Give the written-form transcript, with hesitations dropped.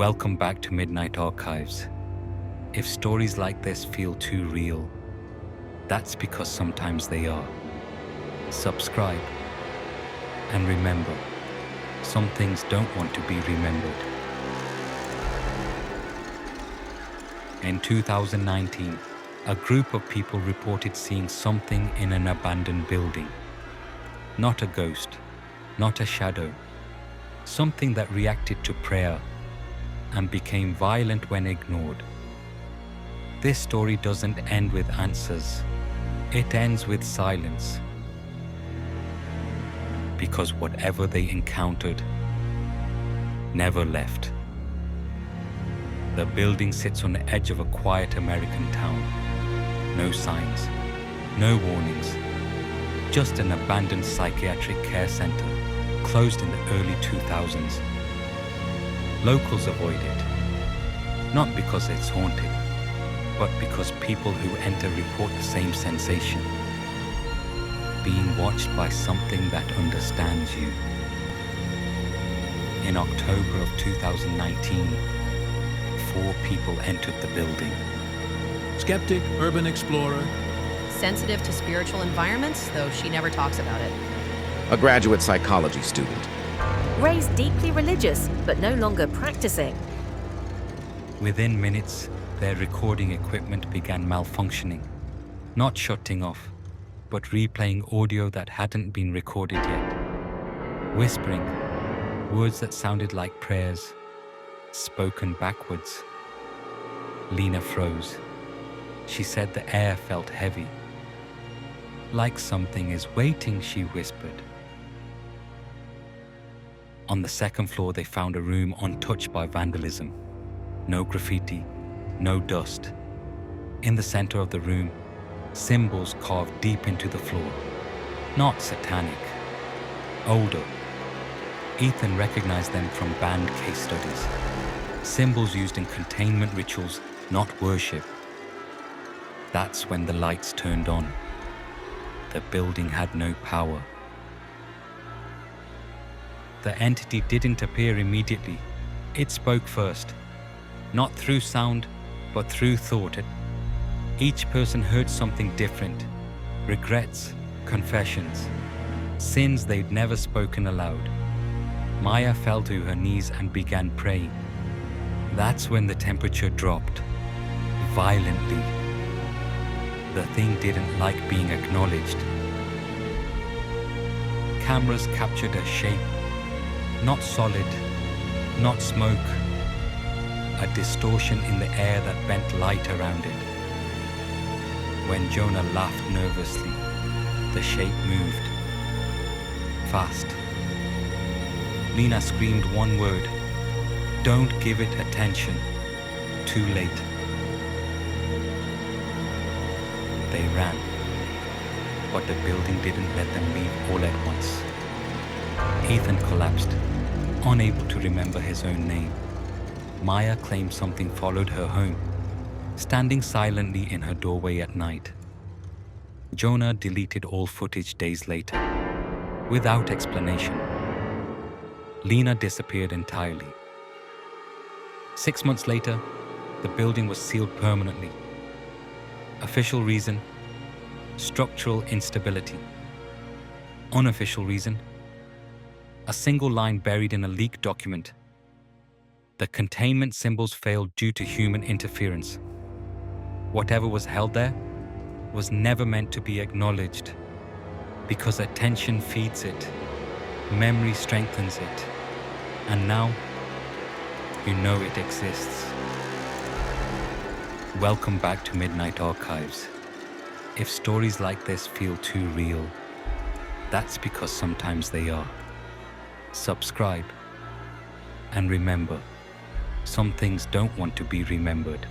Welcome back to Midnight Archives. If stories like this feel too real, that's because sometimes they are. Subscribe. And remember, some things don't want to be remembered. In 2019, a group of people reported seeing something in an abandoned building. Not a ghost, not a shadow, something that reacted to prayer and became violent when ignored. This story doesn't end with answers. It ends with silence. Because whatever they encountered never left. The building sits on the edge of a quiet American town. No signs, no warnings, just an abandoned psychiatric care center closed in the early 2000s. Locals avoid it, not because it's haunted, but because people who enter report the same sensation. Being watched by something that understands you. In October of 2019, 4 people entered the building. Skeptic, urban explorer. Sensitive to spiritual environments, though she never talks about it. A graduate psychology student. Raised deeply religious, but no longer practicing. Within minutes, their recording equipment began malfunctioning, not shutting off, but replaying audio that hadn't been recorded yet. Whispering, words that sounded like prayers, spoken backwards. Lena froze. She said the air felt heavy. Like something is waiting, she whispered. On the second floor, they found a room untouched by vandalism. No graffiti, no dust. In the center of the room, symbols carved deep into the floor. Not satanic, older. Ethan recognized them from banned case studies. Symbols used in containment rituals, not worship. That's when the lights turned on. The building had no power. The entity didn't appear immediately. It spoke first. Not through sound, but through thought. Each person heard something different. Regrets, confessions, sins they'd never spoken aloud. Maya fell to her knees and began praying. That's when the temperature dropped, violently. The thing didn't like being acknowledged. Cameras captured a shape, not solid, not smoke, a distortion in the air that bent light around it. When Jonah laughed nervously, the shape moved. Fast. Lena screamed one word. Don't give it attention. Too late. They ran, but the building didn't let them leave all at once. Ethan collapsed, unable to remember his own name. Maya claimed something followed her home, standing silently in her doorway at night. Jonah deleted all footage days later, without explanation. Lena disappeared entirely. 6 months later, the building was sealed permanently. Official reason: structural instability. Unofficial reason: a single line buried in a leaked document. The containment symbols failed due to human interference. Whatever was held there was never meant to be acknowledged, because attention feeds it, memory strengthens it, and now you know it exists. Welcome back to Midnight Archives. If stories like this feel too real, that's because sometimes they are. Subscribe. And remember, some things don't want to be remembered.